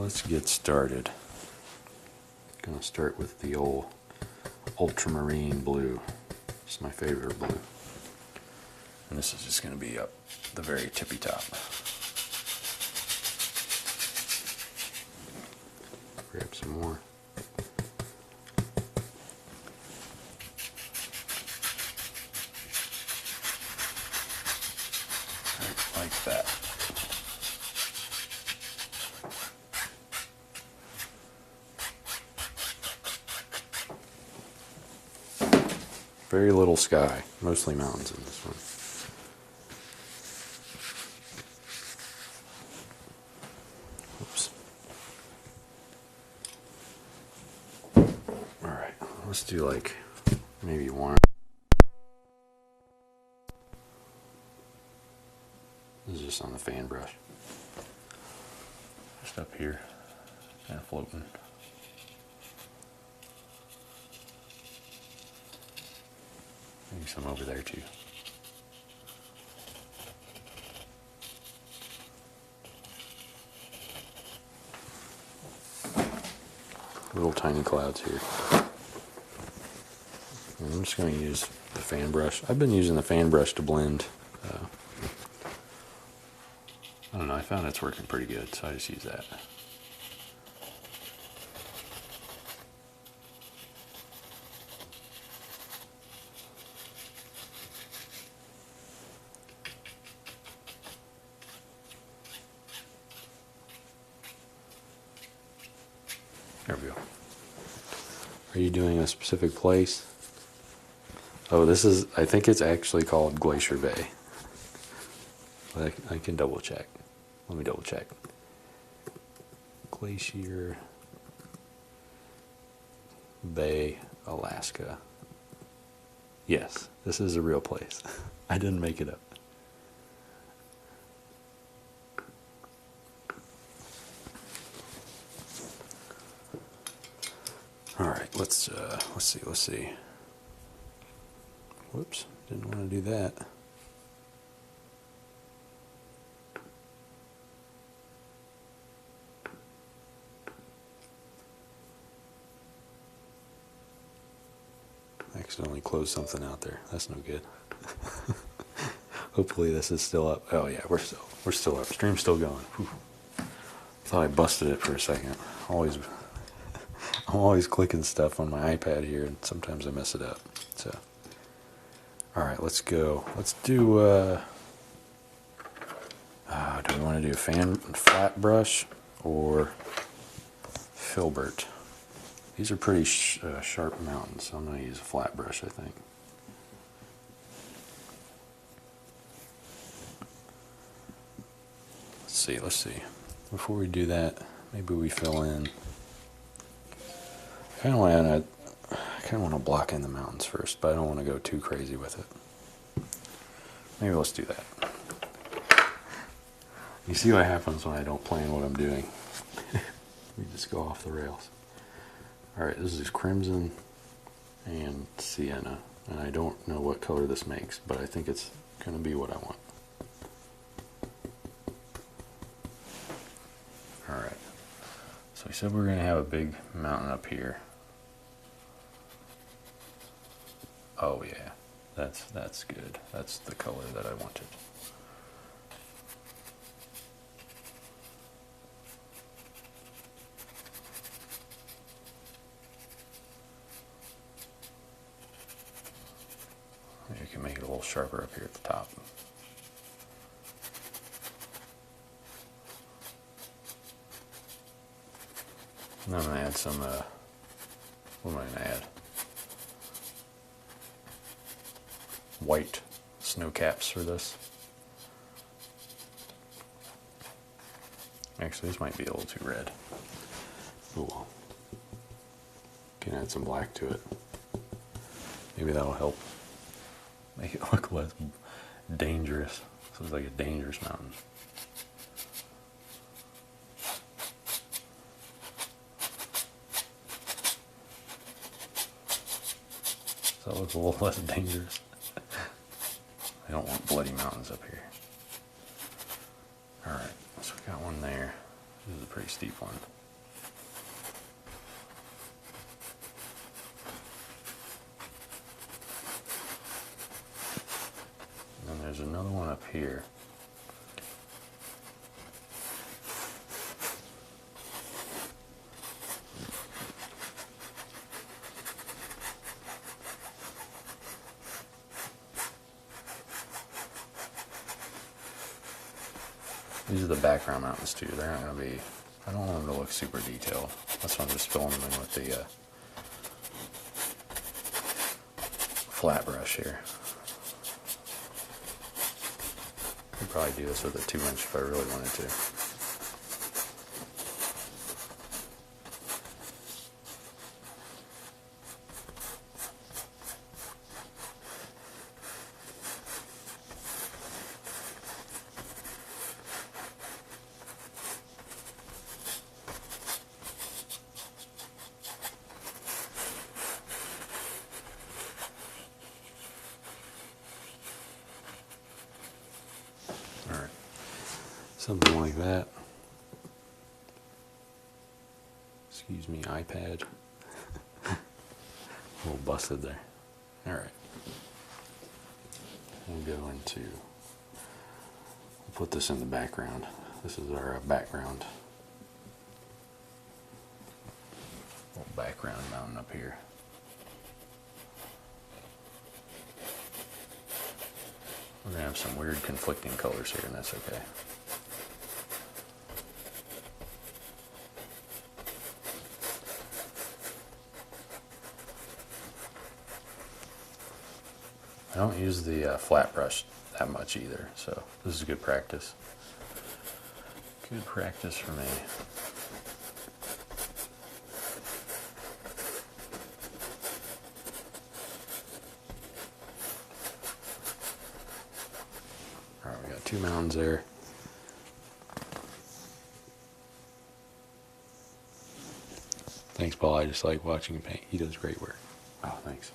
let's get started. I'm gonna start with the old ultramarine blue. It's my favorite blue. And this is just gonna be up the very tippy top. Grab some more. Like that. Very little sky, mostly mountains in this one. Oops. Alright, let's do like maybe one. This is just on the fan brush. Just up here, kind of floating. Maybe some over there too. Little tiny clouds here. And I'm just going to use the fan brush. I've been using the fan brush to blend. I don't know, I found it's working pretty good, so I just use that. There we go. Are you doing a specific place? Oh, this is, I think it's actually called Glacier Bay. But I can double check. Let me double check. Glacier Bay, Alaska. Yes, this is a real place. I didn't make it up. All right, let's see. Whoops, didn't want to do that. Accidentally closed something out there. That's no good. Hopefully this is still up. Oh yeah, we're still up. Stream's still going. Whew. Thought I busted it for a second. I'm always clicking stuff on my iPad here, and sometimes I mess it up. So, all right, let's go. Let's do. Do we want to do flat brush or filbert? These are pretty sharp mountains, so I'm going to use a flat brush, I think. Let's see. Before we do that, maybe we fill in. I kind of want to block in the mountains first, but I don't want to go too crazy with it. Maybe let's do that. You see what happens when I don't plan what I'm doing. We just go off the rails. Alright, this is crimson and sienna, and I don't know what color this makes, but I think it's going to be what I want. Alright, so we said we're going to have a big mountain up here. Oh yeah, that's good. That's the color that I wanted. You can make it a little sharper up here at the top. And I'm going to add some, what am I going to add? White snow caps for this. Actually, this might be a little too red. Oh well. Can add some black to it. Maybe that'll help make it look less dangerous. So it's like a dangerous mountain. So it looks a little less dangerous. I don't want bloody mountains up here. Alright, so we got one there. This is a pretty steep one. And there's another one up here. These are the background mountains too. They're not going to be, I don't want them to look super detailed. That's why I'm just filling them in with the flat brush here. I'd probably do this with a 2-inch if I really wanted to. Something like that. Excuse me, iPad. A little busted there. Alright. We'll go into, we'll put this in the background. This is our background. Little background mountain up here. We're going to have some weird conflicting colors here, and that's okay. I don't use the flat brush that much either, so this is good practice. Good practice for me. All right, we got 2 mountains there. Thanks, Paul. I just like watching him paint. He does great work. Oh, thanks.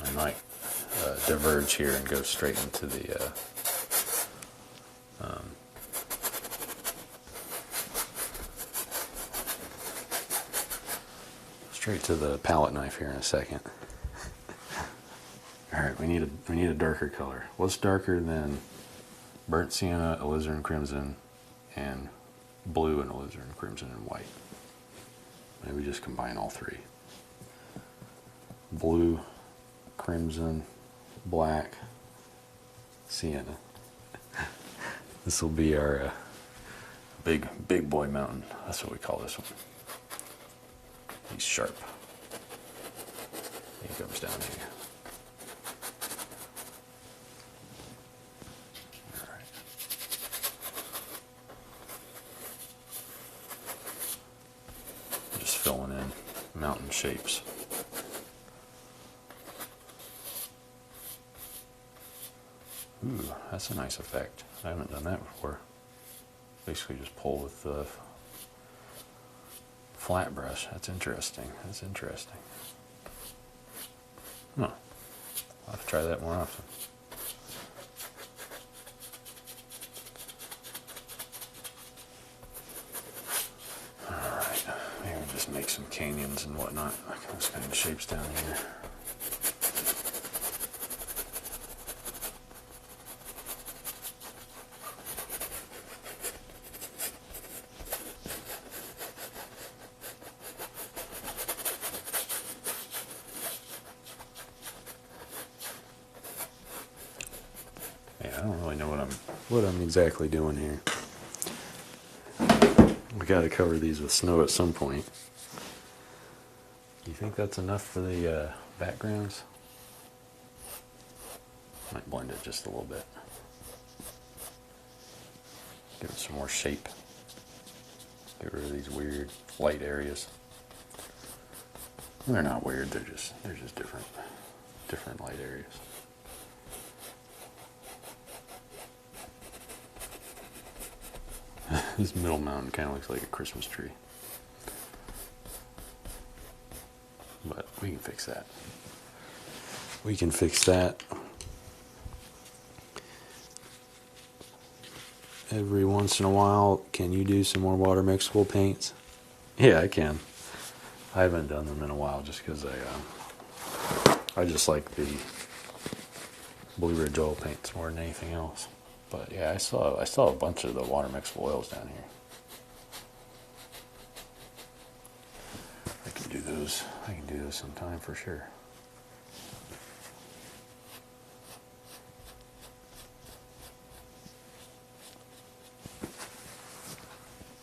I might diverge here and go straight into the straight to the palette knife here in a second. All right, we need a darker color. What's darker than burnt sienna, alizarin crimson, and blue and alizarin crimson and white? Maybe just combine all 3. Blue, crimson, black, sienna. This will be our big boy mountain. That's what we call this one. He's sharp. He comes down here. All right. Just filling in mountain shapes. Ooh, that's a nice effect. I haven't done that before. Basically just pull with the flat brush. That's interesting. That's interesting. Huh. I'll have to try that more often. Alright, maybe we'll just make some canyons and whatnot, like those kind of shapes down here. I don't really know what I'm exactly doing here. We got to cover these with snow at some point. Do you think that's enough for the backgrounds? Might blend it just a little bit. Give it some more shape. Get rid of these weird light areas. They're not weird. They're just different light areas. This middle mountain kind of looks like a Christmas tree. But we can fix that. We can fix that. Every once in a while, can you do some more water mixable paints? Yeah, I can. I haven't done them in a while just because I just like the Blue Ridge oil paints more than anything else. But yeah, I saw a bunch of the water mixable oils down here. I can do those. I can do those sometime for sure.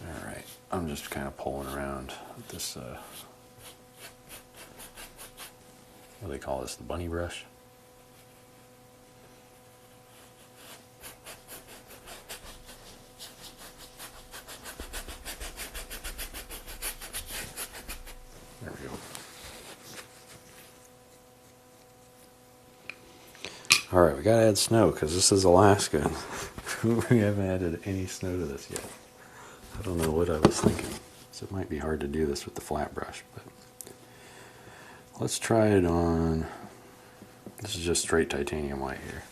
All right, I'm just kind of pulling around with this. What do they call this? The bunny brush. There we go. All right, we gotta add snow because this is Alaska. We haven't added any snow to this yet. I don't know what I was thinking. So it might be hard to do this with the flat brush, but let's try it on. This is just straight titanium white here.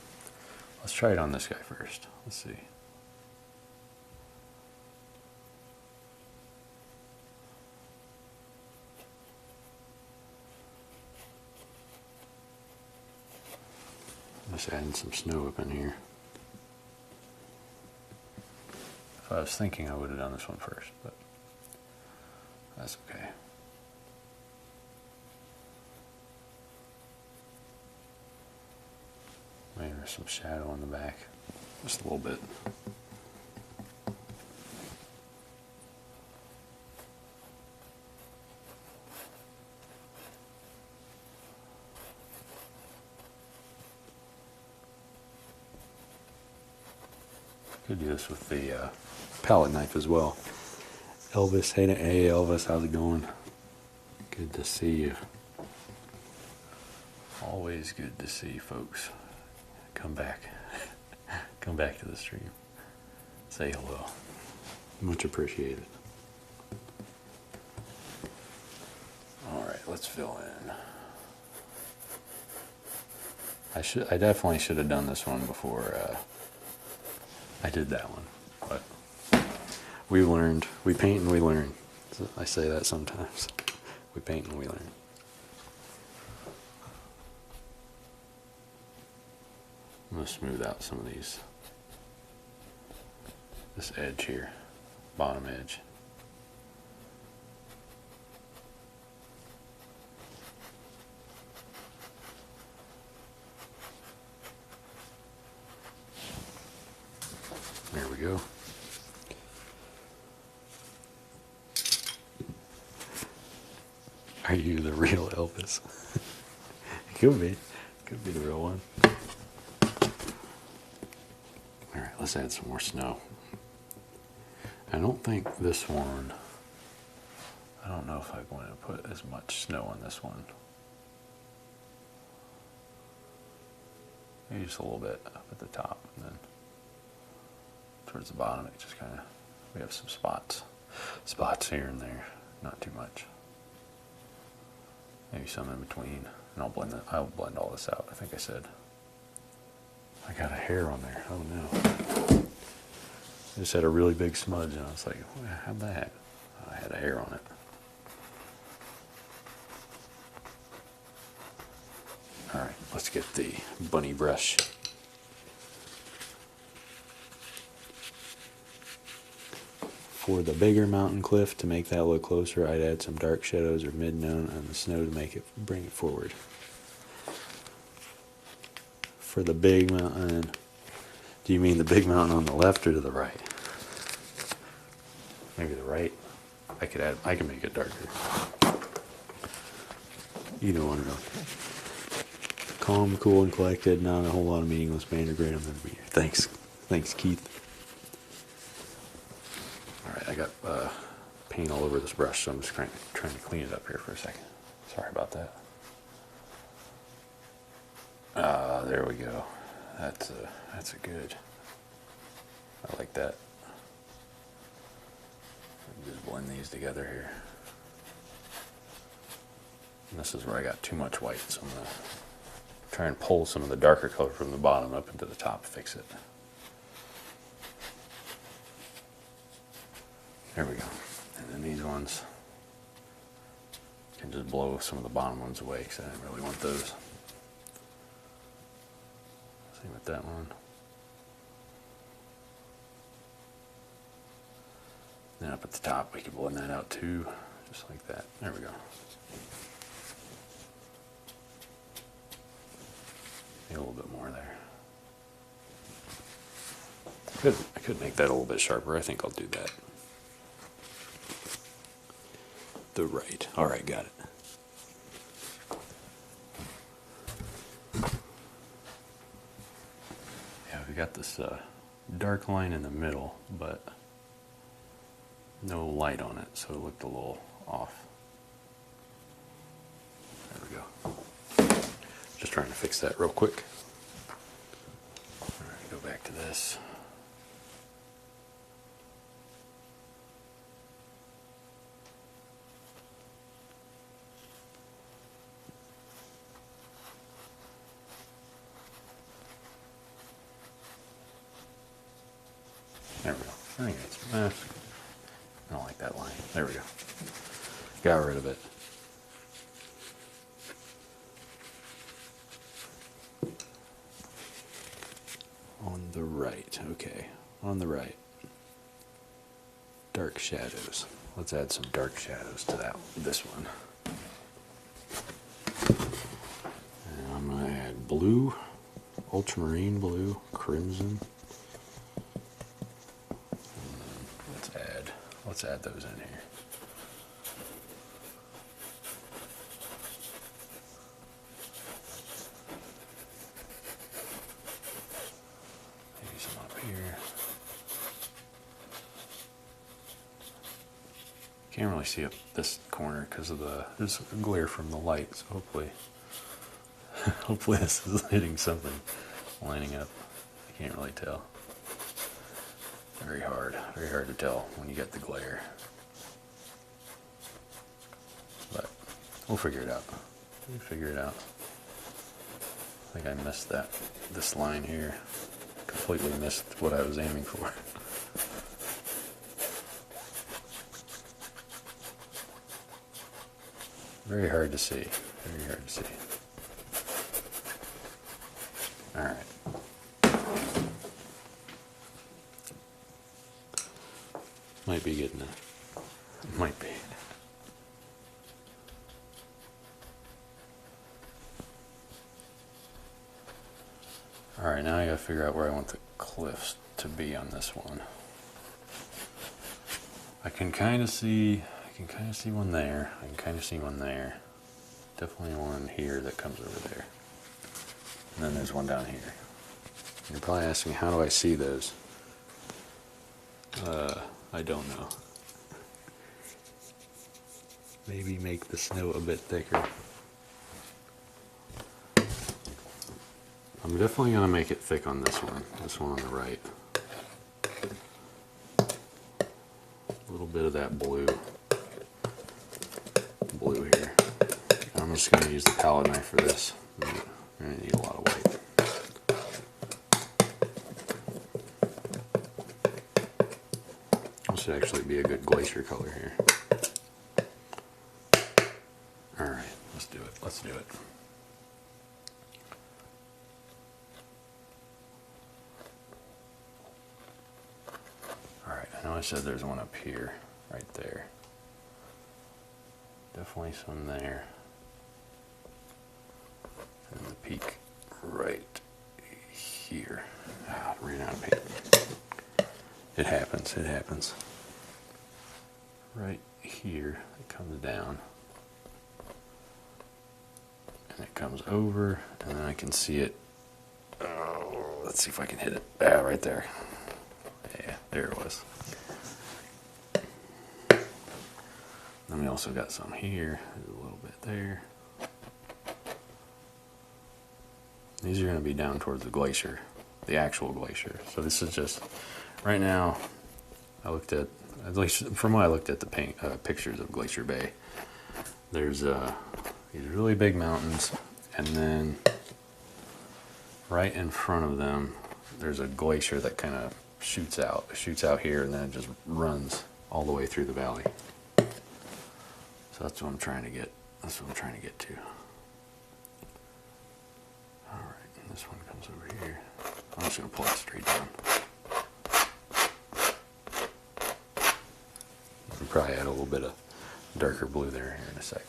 Let's try it on this guy first. Let's see. Just adding some snow up in here. If I was thinking, I would have done this one first, but that's okay. Maybe there's some shadow on the back, just a little bit. Could do this with the palette knife as well. Elvis, hey Elvis, how's it going? Good to see you. Always good to see folks. Come back. Come back to the stream. Say hello. Much appreciated. Alright, let's fill in. I definitely should have done this one before I did that one. But we learned. We paint and we learn. I say that sometimes. We paint and we learn. I'm going to smooth out some of these. This edge here, bottom edge. There we go. Are you the real Elvis? Could be. Could be the real one. Alright, let's add some more snow. I don't think this one, I don't know if I'm going to put as much snow on this one. Maybe just a little bit up at the top, and then towards the bottom it just kind of, we have some spots here and there, not too much. Maybe some in between, and I'll blend all this out. I think I said I got a hair on there. Oh no! I just had a really big smudge, and I was like, "How'd that happen?" I had a hair on it. All right, let's get the bunny brush. For the bigger mountain cliff, to make that look closer, I'd add some dark shadows or mid-note on the snow to make it bring it forward. For the big mountain, do you mean the big mountain on the left or to the right? Maybe the right. I can make it darker. Either one really. Calm, cool, and collected. Not a whole lot of meaningless banter. Great, I'm going to be here. Thanks, Keith. Alright, I got paint all over this brush, so I'm just trying to clean it up here for a second. Sorry about that. There we go. That's a good. I like that. blend these together here. And this is where I got too much white, so I'm going to try and pull some of the darker color from the bottom up into the top, fix it. There we go. And then these ones can just blow some of the bottom ones away because I didn't really want those. Same with that one. Then up at the top we can blend that out too, just like that. There we go. Maybe a little bit more there. I could make that a little bit sharper. I think I'll do that. The right. All right, got it. Yeah, we got this dark line in the middle, but no light on it, so it looked a little off. There we go. Just trying to fix that real quick. All right, go back to this. There we go. I think it's, I don't like that line. There we go. Got rid of it. On the right, okay. On the right. Dark shadows. Let's add some dark shadows to this one. And I'm going to add blue, ultramarine blue, crimson. Let's add those in here. Maybe some up here. Can't really see up this corner because of there's glare from the light, so hopefully this is hitting something, lining up. I can't really tell. Very hard to tell when you get the glare. But we'll figure it out. I think I missed this line here. Completely missed what I was aiming for. Very hard to see. All right. Might be getting it. Might be. Alright, now I gotta figure out where I want the cliffs to be on this one. I can kind of see one there. I can kind of see one there. Definitely one here that comes over there. And then there's one down here. You're probably asking me, how do I see those? I don't know. Maybe make the snow a bit thicker. I'm definitely going to make it thick on this one on the right. A little bit of that blue here. I'm just going to use the palette knife for this. I'm going to need a lot of white. This should actually be a good glacier color here. Alright, let's do it. Alright, I know I said there's one up here, right there. Definitely some there. And the peak right here. Ah, ran out of paint. It happens. Right here, it comes down. And it comes over, and then I can see it. Oh, let's see if I can hit it. Ah, right there. Yeah, there it was. Then we also got some here. There's a little bit there. These are going to be down towards the glacier, the actual glacier. So this is just, right now, I looked at at least from when I looked at the pictures of Glacier Bay, there's these really big mountains, and then right in front of them, there's a glacier that kind of shoots out here, and then it just runs all the way through the valley. So that's what I'm trying to get. That's what I'm trying to get to. All right, and this one comes over here. I'm just gonna pull it straight down. I'll probably add a little bit of darker blue there here in a sec.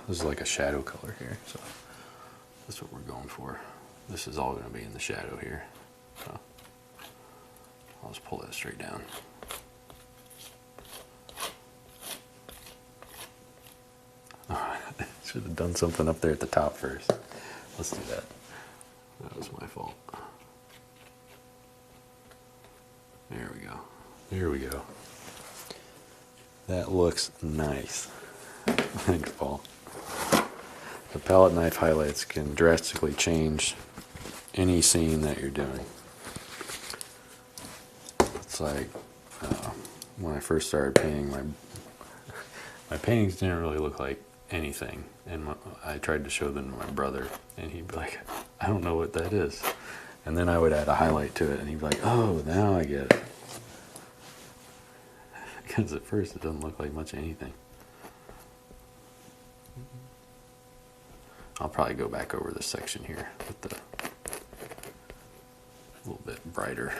This is like a shadow color here, so that's what we're going for. This is all going to be in the shadow here, so I'll just pull that straight down. Should have done something up there at the top first. Let's do that. That was my fault. There we go. There we go. That looks nice. Thanks, Paul. The palette knife highlights can drastically change any scene that you're doing. It's like when I first started painting, my paintings didn't really look like anything, and I tried to show them to my brother, and he'd be like, "I don't know what that is," and then I would add a highlight to it, and he'd be like, "Oh, now I get it," because at first it doesn't look like much of anything. I'll probably go back over this section here with the a little bit brighter,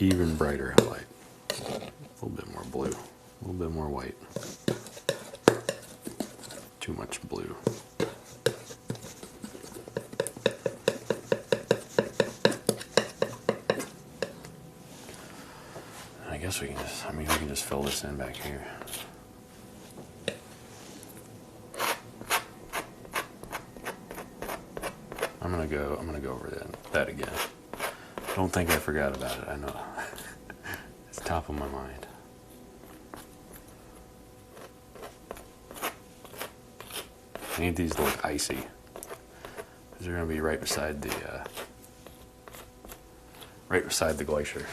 even brighter highlight. A little bit more blue, a little bit more white. Too much blue. I guess we can just fill this in back here. I'm gonna go over that again. Don't think I forgot about it. I know it's top of my mind. I need these to look icy, because they're gonna be right beside the glacier.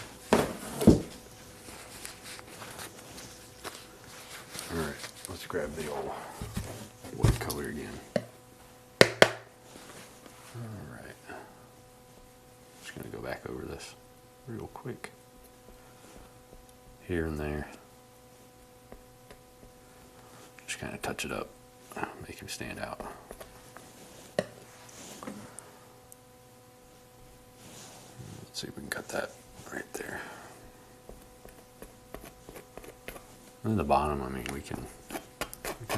All right, let's grab the old white color again. Going to go back over this real quick here and there, just kind of touch it up, make him stand out. Let's see if we can cut that right there. And then the bottom, we can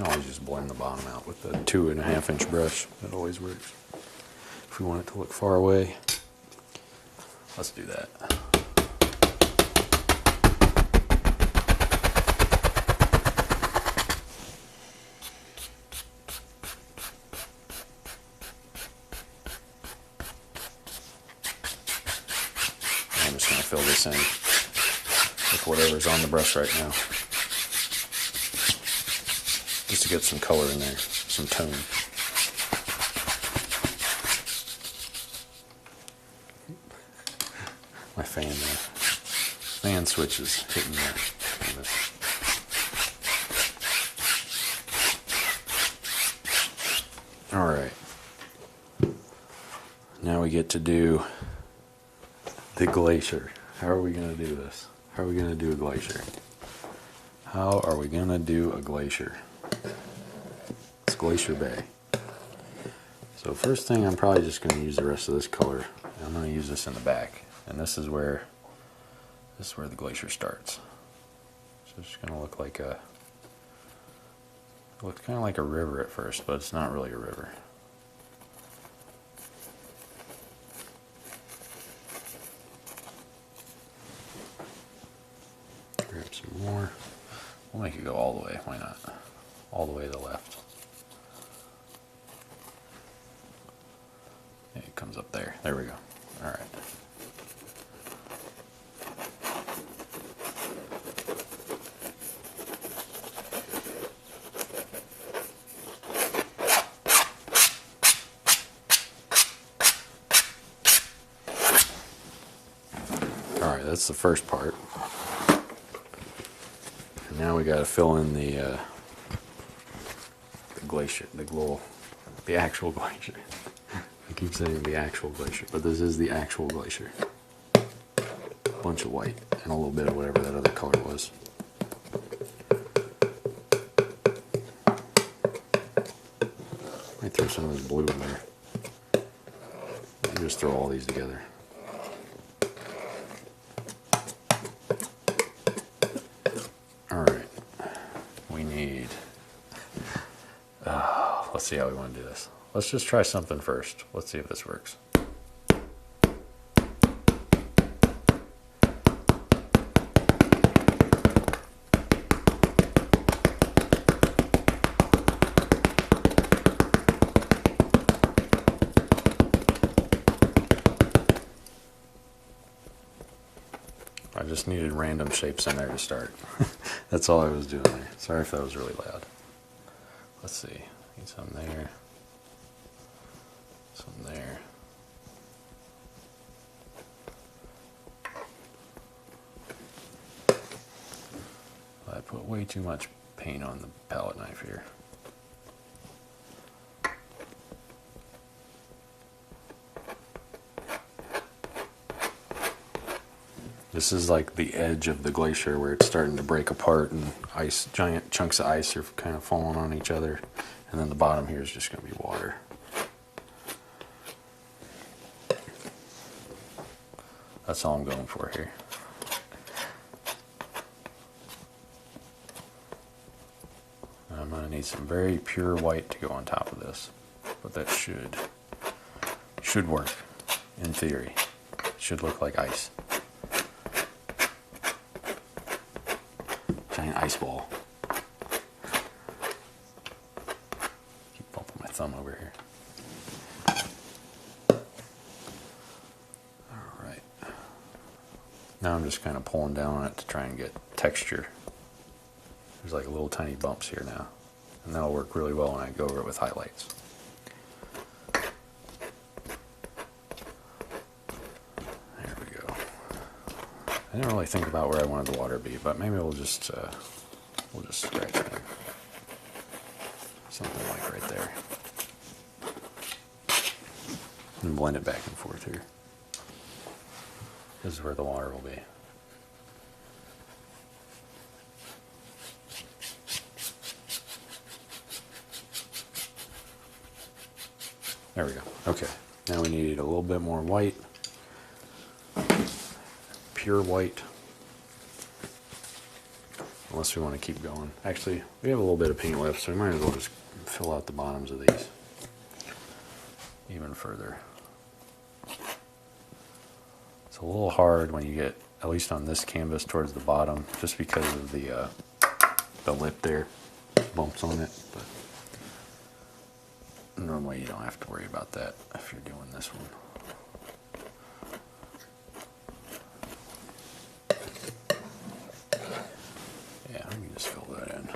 always just blend the bottom out with a 2.5 inch brush. That always works if we want it to look far away. Let's do that. I'm just going to fill this in with whatever's on the brush right now, just to get some color in there, some tone. My fan switch is hitting there. All right. Now we get to do the glacier. How are we going to do this? How are we going to do a glacier? How are we going to do a glacier? It's Glacier Bay. So first thing, I'm probably just going to use the rest of this color. I'm going to use this in the back. And this is where the glacier starts. So it's just going to look like it looks kind of like a river at first, but it's not really a river. Grab some more. We'll make it go all the way. Why not? All the way to the left. It comes up there. There we go. All right. that's the first part. And now we got to fill in the glacier, the actual glacier. I keep saying the actual glacier, but this is the actual glacier. Bunch of white and a little bit of whatever that other color was. Might throw some of this blue in there. And just throw all these together. Alright. We need... let's see how we want to do this. Let's just try something first. Let's see if this works. I just needed random shapes in there to start. That's all I was doing there. Sorry if that was really loud. Let's see. Need some there. Some there. I put way too much paint on the palette knife here. This is like the edge of the glacier where it's starting to break apart and ice, giant chunks of ice are kind of falling on each other. And then the bottom here is just going to be water. That's all I'm going for here. I'm going to need some very pure white to go on top of this. But that should work in theory. It should look like ice. Giant ice ball. Keep bumping my thumb over here. Alright. Now I'm just kind of pulling down on it to try and get texture. There's like little tiny bumps here now. And that'll work really well when I go over it with highlights. There we go. I didn't really think about where I wanted the water to be, but maybe we'll just scratch there. Something like right there. And blend it back and forth here. This is where the water will be. There we go. Okay. Now we need a little bit more white. Pure white. Unless we want to keep going. Actually, we have a little bit of paint left, so we might as well just fill out the bottoms of these even further. It's a little hard when you get, at least on this canvas, towards the bottom, just because of the lip there, bumps on it. But normally you don't have to worry about that if you're doing this one. Yeah, I can just fill that in.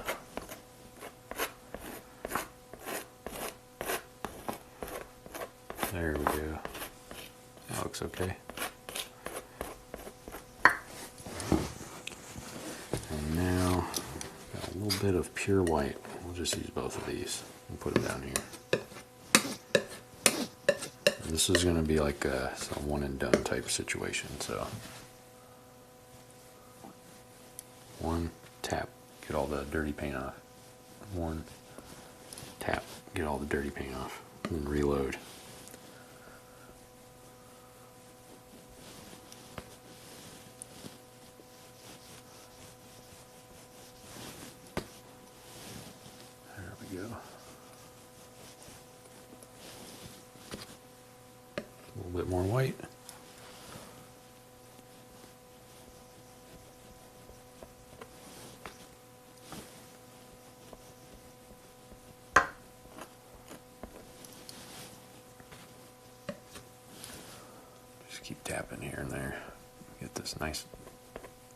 There we go. That looks okay. And now, got a little bit of pure white. We'll just use both of these and put them down here. And this is going to be like a one and done type situation, so one tap, get all the dirty paint off. One tap, get all the dirty paint off, and then reload. There we go. A little bit more white. Keep tapping here and there. Get this nice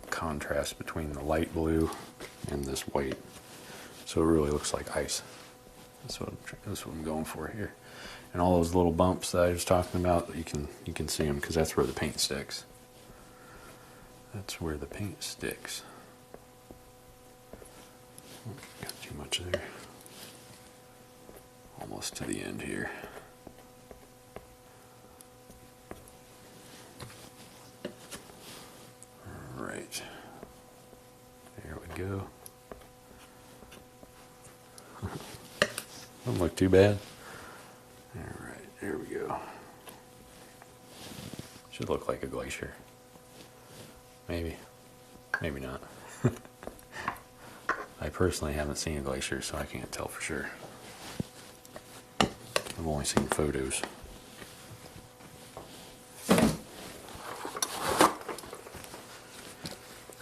contrast between the light blue and this white, so it really looks like ice. That's what I'm going for here. And all those little bumps that I was talking about, you can see them because that's where the paint sticks. That's where the paint sticks. Got too much there. Almost to the end here. All right. There we go. Doesn't look too bad. All right, there we go. Should look like a glacier. Maybe. Maybe not. I personally haven't seen a glacier, so I can't tell for sure. I've only seen photos.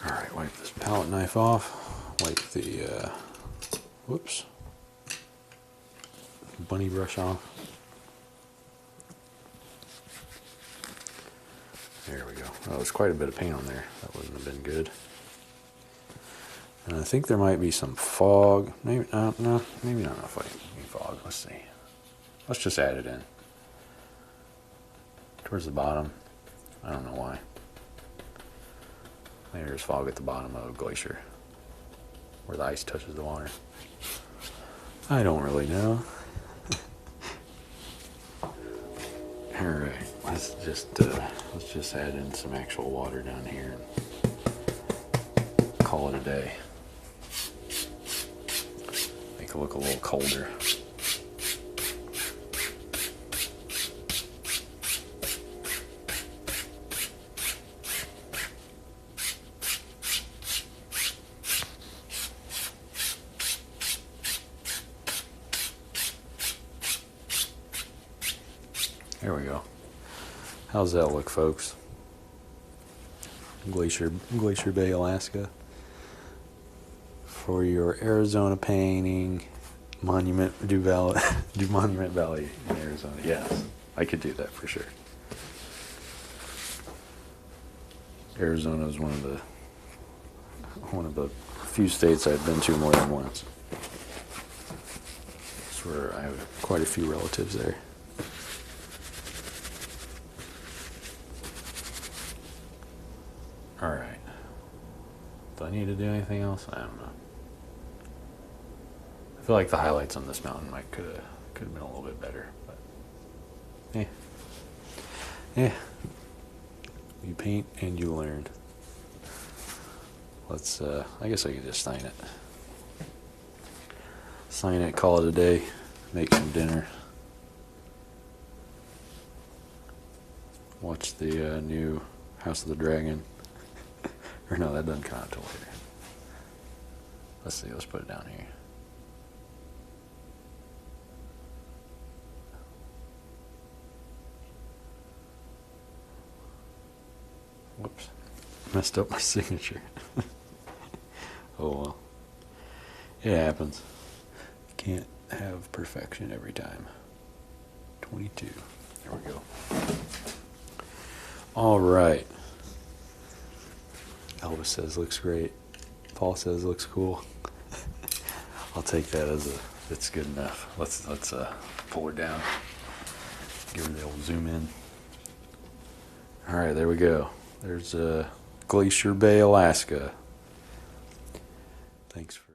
Alright, wipe this palette knife off. Wipe the, whoops, bunny brush off. There we go. Oh, there's quite a bit of paint on there. That wouldn't have been good. And I think there might be some fog. Maybe no, maybe not enough fog. Let's see. Let's just add it in. Towards the bottom. I don't know why. Maybe there's fog at the bottom of a glacier, where the ice touches the water. I don't really know. Alright, let's just add in some actual water down here and call it a day. Make it look a little colder. There we go. How's that look, folks? Glacier Bay, Alaska. For your Arizona painting, Monument Valley in Arizona. Yes, I could do that for sure. Arizona is one of the few states I've been to more than once. It's where I have quite a few relatives there. Alright. Do I need to do anything else? I don't know. I feel like the highlights on this mountain could have been a little bit better, but yeah. You paint and you learn. Let's I guess I could just sign it. Sign it, call it a day, make some dinner. Watch the new House of the Dragon. Or no, that doesn't come out till later. Let's see, let's put it down here. Whoops. Messed up my signature. Oh well. It happens. Can't have perfection every time. 22. There we go. Alright. Elvis says looks great. Paul says looks cool. I'll take that as it's good enough. Let's pull her down. Give her the old zoom in. Alright, there we go. There's Glacier Bay, Alaska. Thanks for